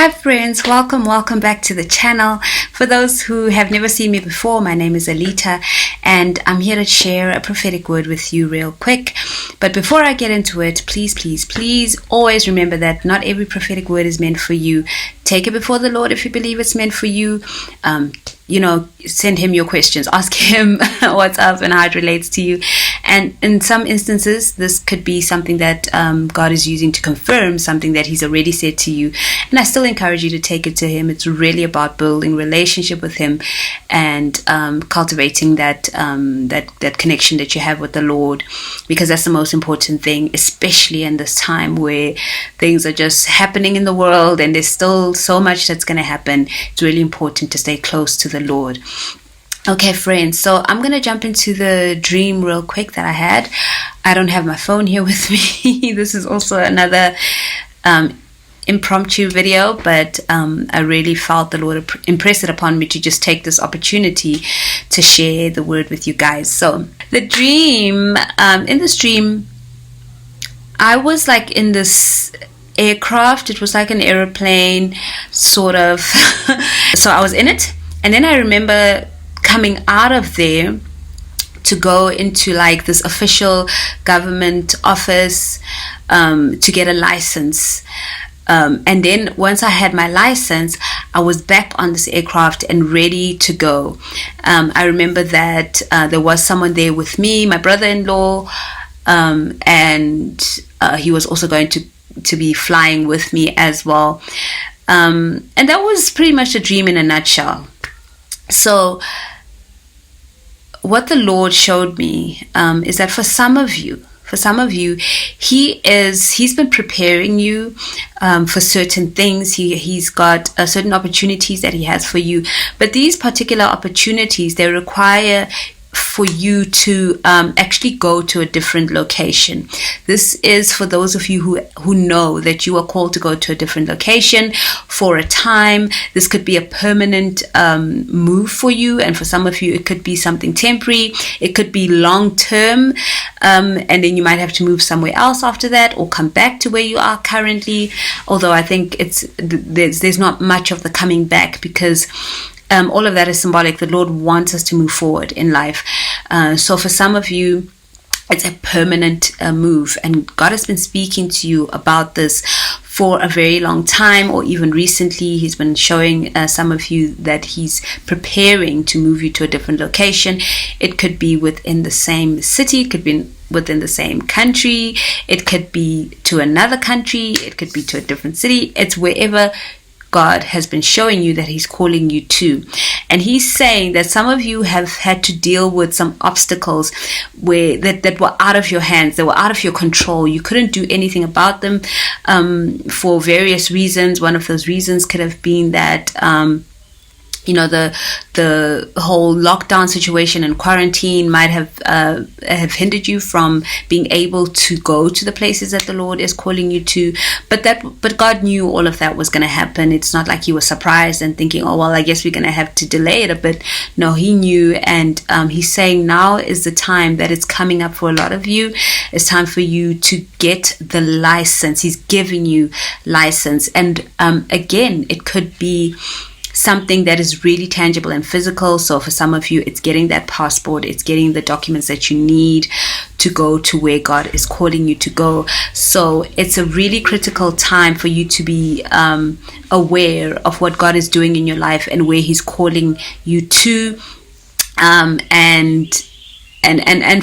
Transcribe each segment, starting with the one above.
Hi friends, welcome back to the channel. For those who have never seen me before, my name is Alita and I'm here to share a prophetic word with you real quick. But before I get into it, please always remember that not every prophetic word is meant for you. Take it before the Lord if you believe it's meant for you. Send him your questions, ask him what's up and how it relates to you. And in some instances, this could be something that God is using to confirm something that he's already said to you. And I still encourage you to take it to him. It's really about building relationship with him and cultivating that connection that you have with the Lord, because that's the most important thing, especially in this time where things are just happening in the world and there's still so much that's going to happen. It's really important to stay close to the Lord. Okay, friends, so I'm going to jump into the dream real quick that I had. I don't have my phone here with me. This is also another impromptu video, but I really felt the Lord impress it upon me to just take this opportunity to share the word with you guys. So the dream, in this dream, I was like in this aircraft. It was like an aeroplane, sort of. So I was in it, and then I remember coming out of there to go into like this official government office to get a license. And then once I had my license, I was back on this aircraft and ready to go. I remember that there was someone there with me, my brother-in-law, and he was also going to be flying with me as well. And that was pretty much a dream in a nutshell. So what the Lord showed me is that for some of you, he's been preparing you for certain things. He's got certain opportunities that he has for you, but these particular opportunities, they require for you to actually go to a different location. This is for those of you who know that you are called to go to a different location for a time. This could be a permanent move for you, and for some of you it could be something temporary. It could be long term, and then you might have to move somewhere else after that, or come back to where you are currently. Although I think there's not much of the coming back, because all of that is symbolic. The Lord wants us to move forward in life. So for some of you, it's a permanent move, and God has been speaking to you about this for a very long time, or even recently he's been showing some of you that he's preparing to move you to a different location. It could be within the same city, it could be within the same country, it could be to another country, it could be to a different city. It's wherever God has been showing you that he's calling you to. And he's saying that some of you have had to deal with some obstacles that were out of your hands, they were out of your control. You couldn't do anything about them for various reasons. One of those reasons could have been that the whole lockdown situation and quarantine might have hindered you from being able to go to the places that the Lord is calling you to. But God knew all of that was going to happen. It's not like he was surprised and thinking, oh well, I guess we're going to have to delay it a bit. No, he knew, and he's saying now is the time that it's coming up for a lot of you. It's time for you to get the license. He's giving you license, and again, it could be something that is really tangible and physical. So for some of you, it's getting that passport, it's getting the documents that you need to go to where God is calling you to go. So it's a really critical time for you to be aware of what God is doing in your life and where he's calling you to, and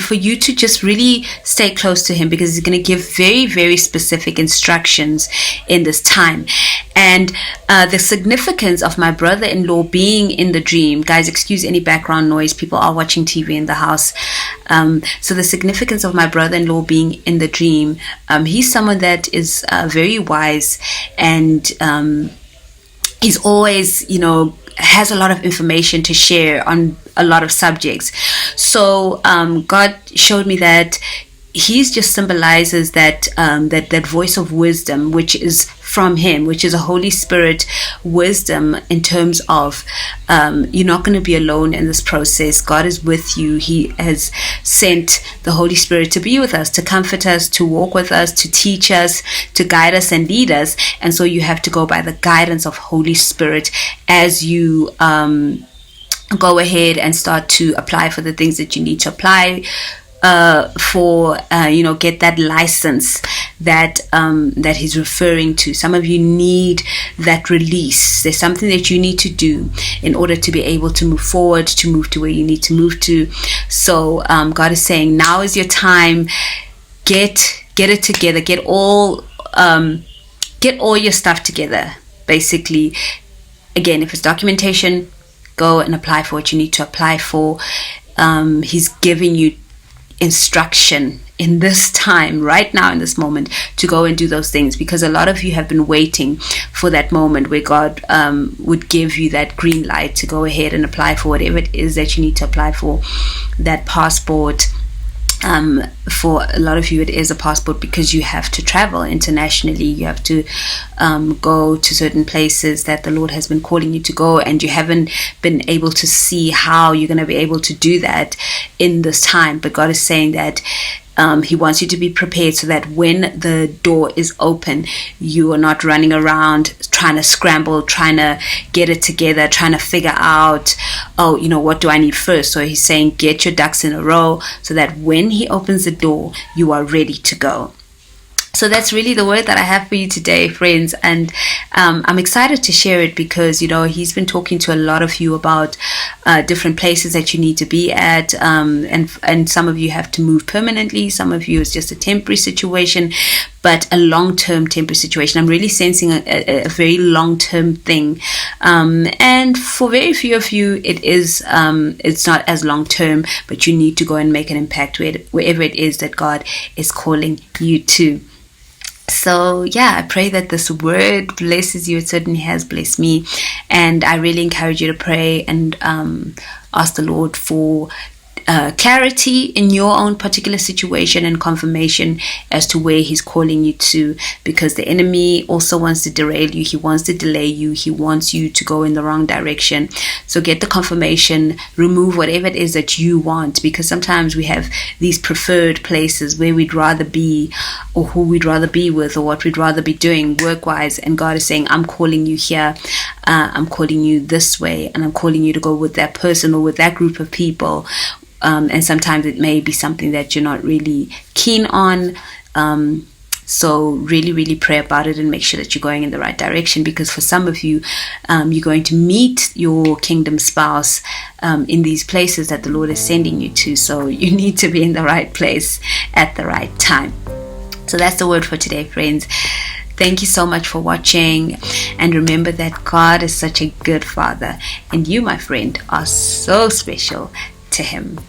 for you to just really stay close to him, because he's going to give very, very specific instructions in this time. And the significance of my brother-in-law being in the dream, guys, excuse any background noise, people are watching TV in the house. So the significance of my brother-in-law being in the dream, he's someone that is very wise, and he's always, has a lot of information to share on a lot of subjects. So God showed me that he's just symbolizes that that voice of wisdom, which is from him, which is a Holy Spirit wisdom, in terms of you're not going to be alone in this process. God is with you. He has sent the Holy Spirit to be with us, to comfort us, to walk with us, to teach us, to guide us and lead us. And so you have to go by the guidance of Holy Spirit as you go ahead and start to apply for the things that you need to apply for, get that license that that he's referring to. Some of you need that release. There's something that you need to do in order to be able to move forward, to move to where you need to move to. So God is saying, now is your time. Get it together. Get all your stuff together. Basically, again, if it's documentation, go and apply for what you need to apply for. He's giving you instruction in this time, right now, in this moment, to go and do those things, because a lot of you have been waiting for that moment where God would give you that green light to go ahead and apply for whatever it is that you need to apply for. That passport, for a lot of you, it is a passport because you have to travel internationally. You have to go to certain places that the Lord has been calling you to go, and you haven't been able to see how you're going to be able to do that in this time. But God is saying that he wants you to be prepared, so that when the door is open, you are not running around trying to scramble, trying to get it together, trying to figure out, what do I need first? So he's saying, get your ducks in a row, so that when he opens the door, you are ready to go. So that's really the word that I have for you today, friends. And I'm excited to share it because, he's been talking to a lot of you about different places that you need to be at. And some of you have to move permanently. Some of you, it's just a temporary situation, but a long-term temporary situation. I'm really sensing a very long-term thing. And for very few of you, it's not as long-term, but you need to go and make an impact wherever it is that God is calling you to. So I pray that this word blesses you. It certainly has blessed me, and I really encourage you to pray and ask the Lord for clarity in your own particular situation and confirmation as to where he's calling you to, because the enemy also wants to derail you. He wants to delay you. He wants you to go in the wrong direction. So get the confirmation, remove whatever it is that you want, because sometimes we have these preferred places where we'd rather be, or who we'd rather be with, or what we'd rather be doing work-wise, and God is saying, I'm calling you here. I'm calling you this way, and I'm calling you to go with that person or with that group of people. And sometimes it may be something that you're not really keen on. So really, really pray about it and make sure that you're going in the right direction, because for some of you, you're going to meet your kingdom spouse in these places that the Lord is sending you to. So you need to be in the right place at the right time. So that's the word for today, friends. Thank you so much for watching, and remember that God is such a good Father, and you, my friend, are so special to him.